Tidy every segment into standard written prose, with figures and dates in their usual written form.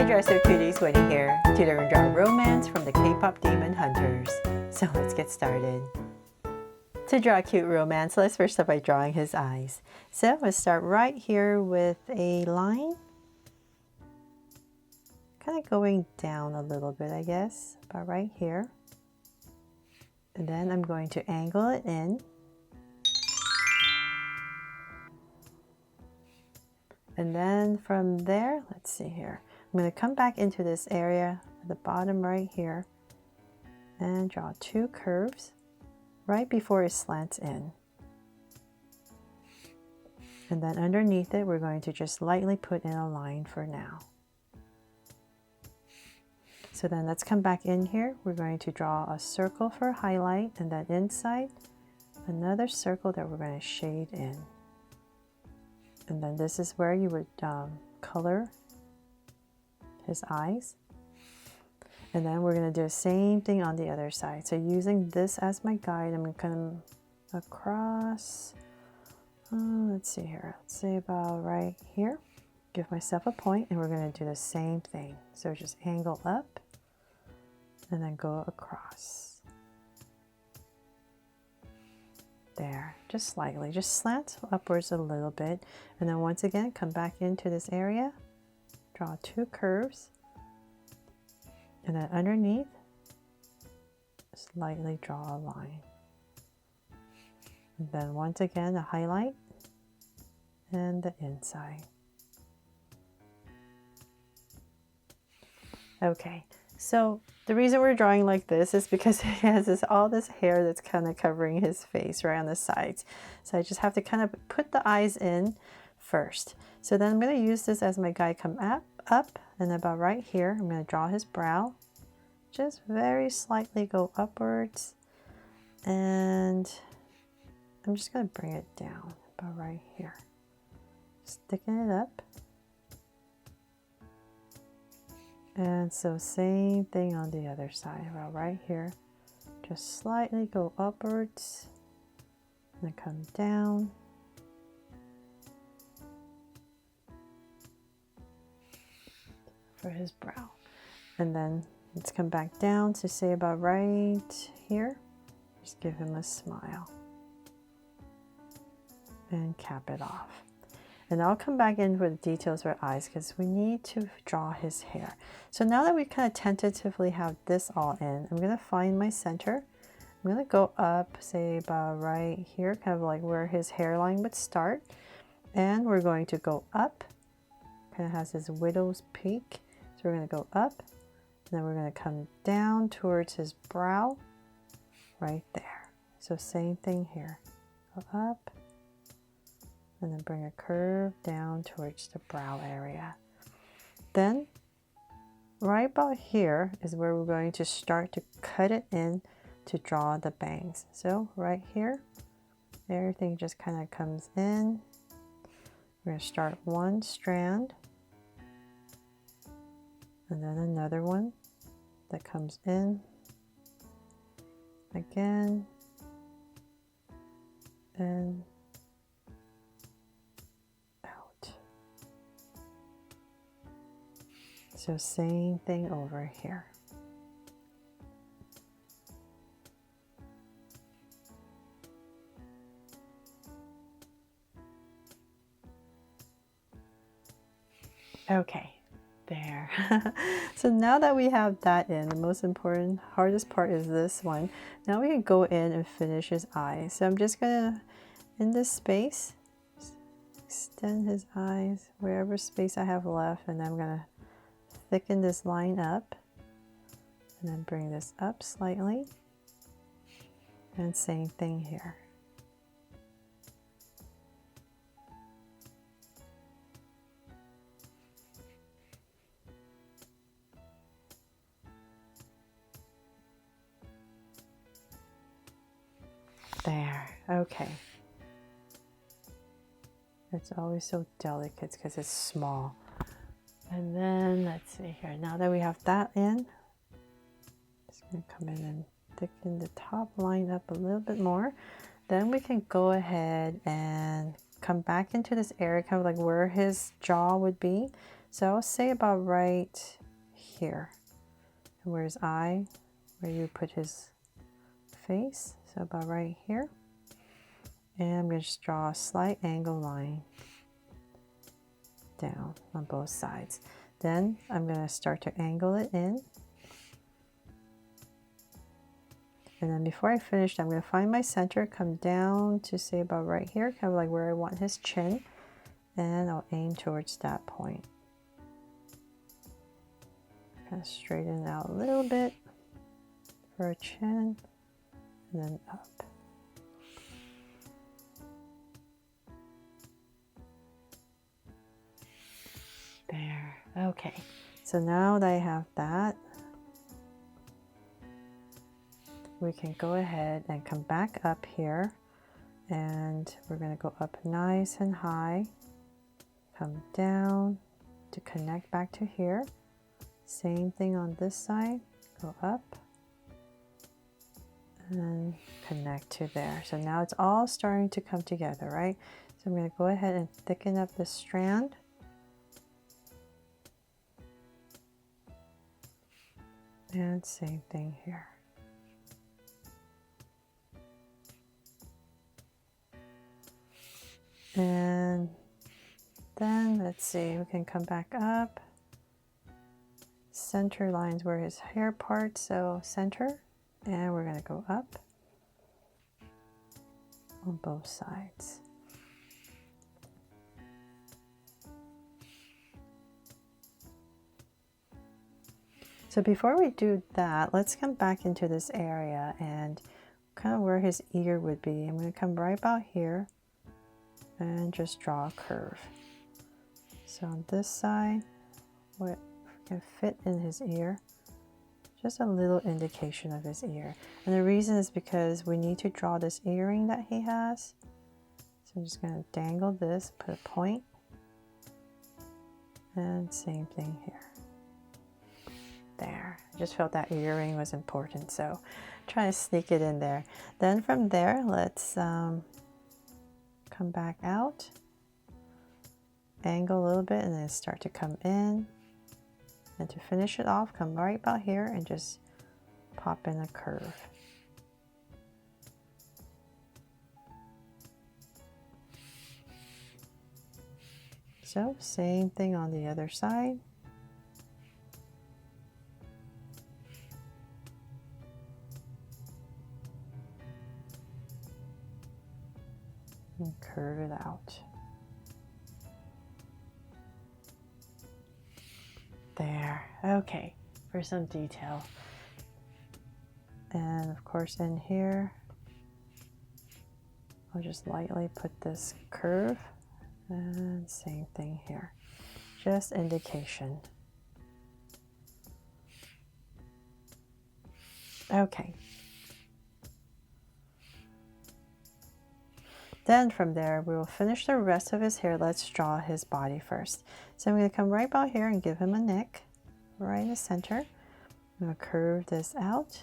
Hi Dresser Cuties, Winnie here. Today we're drawing romance from the K-pop Demon Hunters. So let's get started. To draw a cute romance, let's first start by drawing his eyes. So let's start right here with a line. Kind of going down a little bit, I guess, about right here. And then I'm going to angle it in. And then from there, let's see here. I'm going to come back into this area at the bottom right here and draw two curves right before it slants in. And then underneath it, we're going to just lightly put in a line for now. So then let's come back in here. We're going to draw a circle for highlight, and then inside, another circle that we're going to shade in. And then this is where you would color his eyes. And then we're going to do the same thing on the other side. So using this as my guide, I'm going to come across, let's see here, let's say about right here. Give myself a point, and we're going to do the same thing. So just angle up and then go across. There, just slightly, just slant upwards a little bit. And then once again, come back into this area, draw two curves, and then underneath, slightly draw a line. And then once again, a highlight and the inside. Okay, so the reason we're drawing like this is because he has all this hair that's kind of covering his face right on the sides. So I just have to kind of put the eyes in first. So then I'm going to use this as my guide. Come up and about right here, I'm going to draw his brow. Just very slightly go upwards. And I'm just going to bring it down about right here. Sticking it up. And so same thing on the other side, about right here. Just slightly go upwards and then come down. For his brow. And then let's come back down to say about right here. Just give him a smile. And cap it off. And I'll come back in with details for eyes because we need to draw his hair. So now that we kind of tentatively have this all in, I'm going to find my center. I'm going to go up, say about right here, kind of like where his hairline would start. And we're going to go up. Kind of has his widow's peak. So we're going to go up. And then we're going to come down towards his brow. Right there. So same thing here. Go up. And then bring a curve down towards the brow area. Then, right about here is where we're going to start to cut it in to draw the bangs. So right here, everything just kind of comes in. We're going to start one strand. And then another one that comes in. Again. And so same thing over here. Okay, there. So now that we have that in, the most important, hardest part is this one. Now we can go in and finish his eyes. So I'm just gonna, in this space, extend his eyes, wherever space I have left, and I'm gonna thicken this line up and then bring this up slightly, and same thing here. There, okay. It's always so delicate because it's small. And then let's see here, now that we have that in, just gonna come in and thicken the top line up a little bit more. Then we can go ahead and come back into this area, kind of like where his jaw would be. So I'll say about right here. And where's eye? Where you put his face. So about right here. And I'm going to just draw a slight angle line down on both sides. Then I'm going to start to angle it in. And then before I finish, I'm going to find my center, come down to say about right here, kind of like where I want his chin. And I'll aim towards that point. Kind of straighten it out a little bit for a chin, and then up. There. Okay. So now that I have that, we can go ahead and come back up here, and we're going to go up nice and high, come down to connect back to here. Same thing on this side, go up and connect to there. So now it's all starting to come together, right? So I'm going to go ahead and thicken up this strand. And same thing here. And then let's see, we can come back up. Center lines where his hair parts, so center. And we're going to go up on both sides. So before we do that, let's come back into this area and kind of where his ear would be. I'm going to come right about here and just draw a curve. So on this side, what can fit in his ear, just a little indication of his ear. And the reason is because we need to draw this earring that he has. So I'm just going to dangle this, put a point, and same thing here. There. I just felt that earring was important, so try to sneak it in there. Then from there, let's come back out, angle a little bit, and then start to come in. And to finish it off, come right about here and just pop in a curve. So same thing on the other side. And curve it out. There. Okay, for some detail. And of course in here, I'll just lightly put this curve, and same thing here. Just indication. Okay. Then from there, we will finish the rest of his hair. Let's draw his body first. So I'm going to come right about here and give him a neck, right in the center. I'm going to curve this out.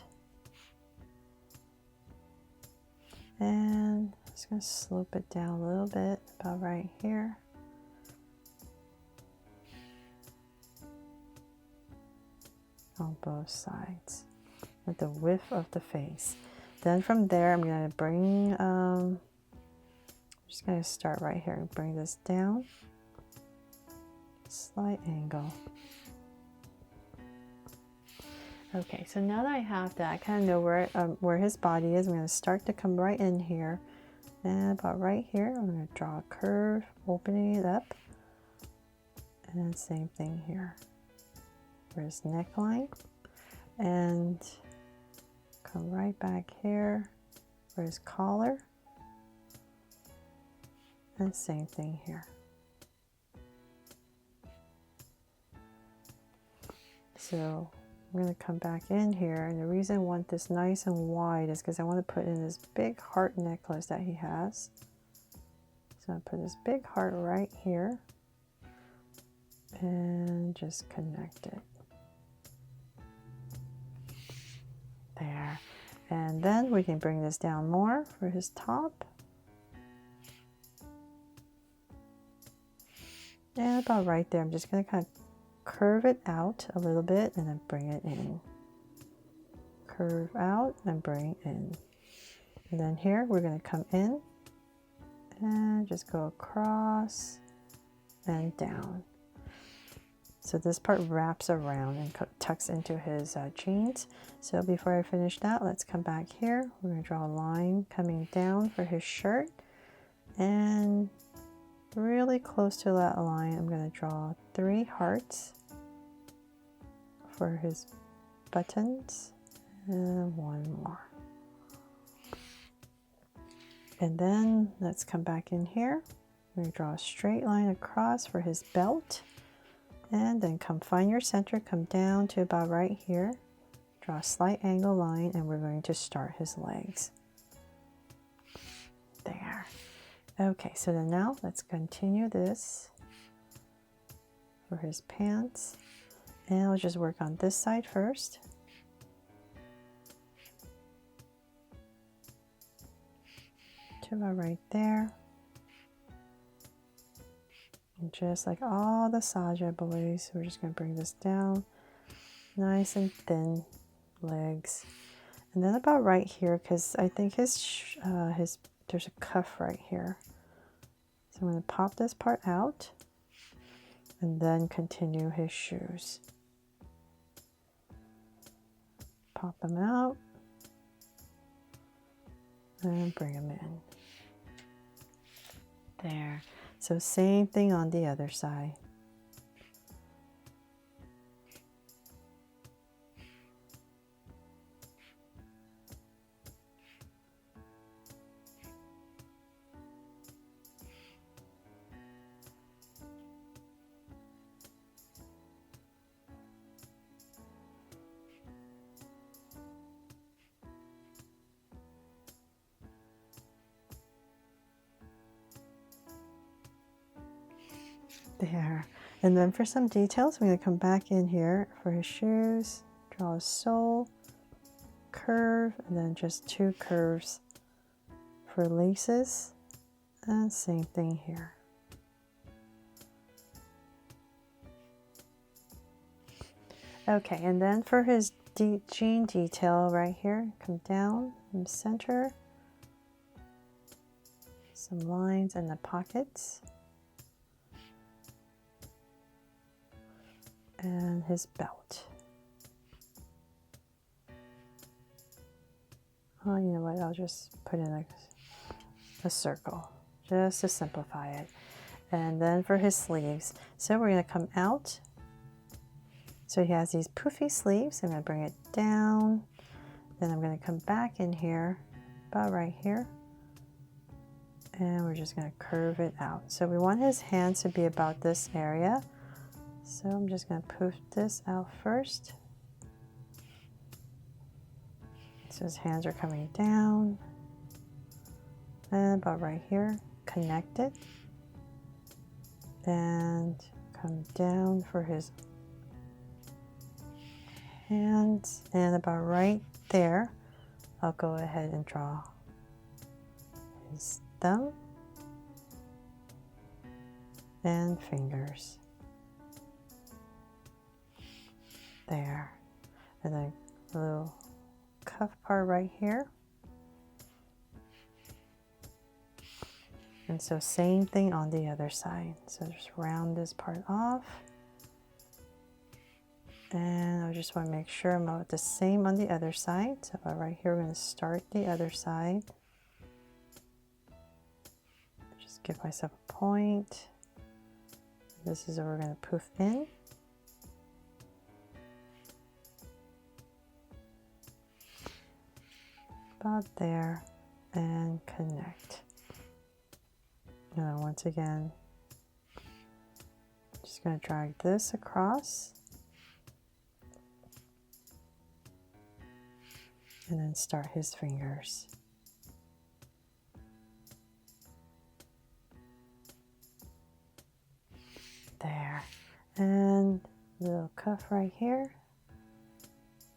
And I'm just going to slope it down a little bit, about right here. On both sides, with the width of the face. Then from there, I'm going to bring, just going to start right here and bring this down, slight angle. Okay, so now that I have that, I kind of know where his body is. I'm going to start to come right in here, and about right here, I'm going to draw a curve, opening it up, and same thing here for his neckline, and come right back here for his collar. And same thing here. So I'm going to come back in here, and the reason I want this nice and wide is because I want to put in this big heart necklace that he has. So I put this big heart right here and just connect it. There. And then we can bring this down more for his top. And about right there, I'm just going to kind of curve it out a little bit and then bring it in. Curve out and bring in. And then here we're going to come in and just go across and down. So this part wraps around and tucks into his jeans. So before I finish that, let's come back here. We're going to draw a line coming down for his shirt. And really close to that line, I'm going to draw 3 hearts for his buttons and 1 more. And then let's come back in here. We're going to draw a straight line across for his belt. And then come find your center, come down to about right here. Draw a slight angle line and we're going to start his legs. There. Okay, so then now let's continue this for his pants. And I'll just work on this side first. To about right there. And just like all the Saja boys, we're just going to bring this down. Nice and thin legs. And then about right here, because I think there's a cuff right here. So I'm going to pop this part out and then continue his shoes. Pop them out and bring them in. There. So same thing on the other side. There. And then for some details, I'm going to come back in here for his shoes, draw a sole, curve, and then just 2 curves for laces, and same thing here. Okay, and then for his jean detail right here, come down in the center, some lines in the pockets. And his belt. Oh, you know what? I'll just put in a circle just to simplify it. And then for his sleeves, so we're going to come out. So he has these poofy sleeves. I'm going to bring it down. Then I'm going to come back in here, about right here. And we're just going to curve it out. So we want his hands to be about this area. So I'm just going to poof this out first. So his hands are coming down. And about right here, connect it. And come down for his hands. And about right there, I'll go ahead and draw his thumb and fingers. There. And then a little cuff part right here. And so same thing on the other side. So just round this part off. And I just want to make sure I'm about the same on the other side. So right here, we're going to start the other side. Just give myself a point. This is where we're going to poof in. About there, and connect. And then once again, just going to drag this across and then start his fingers. There. And little cuff right here.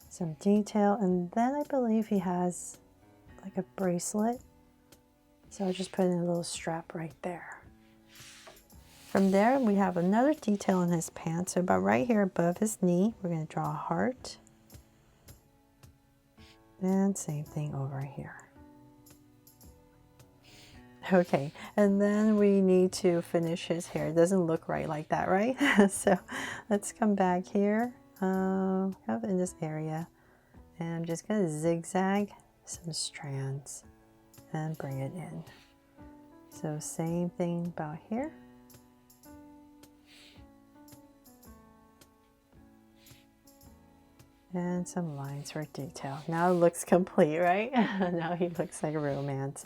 Some detail, and then I believe he has like a bracelet. So I'll just put in a little strap right there. From there, we have another detail in his pants. So about right here above his knee, we're going to draw a heart. And same thing over here. Okay, and then we need to finish his hair. It doesn't look right like that, right? So let's come back here, kind of in this area. And I'm just going to zigzag some strands and bring it in. So same thing about here. And some lines for detail. Now it looks complete, right? Now he looks like a romance.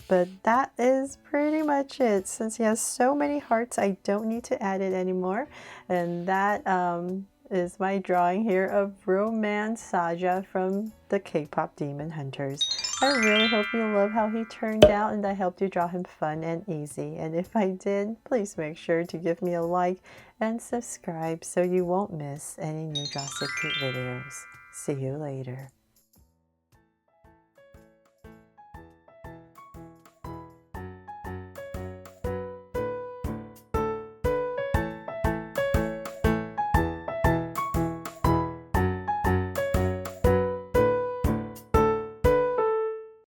But that is pretty much it. Since he has so many hearts, I don't need to add it anymore. And that is my drawing here of Romance Saja from the K-pop Demon Hunters. I really hope you love how he turned out and I helped you draw him fun and easy. And if I did, please make sure to give me a like and subscribe so you won't miss any new Draw So Cute videos. See you later.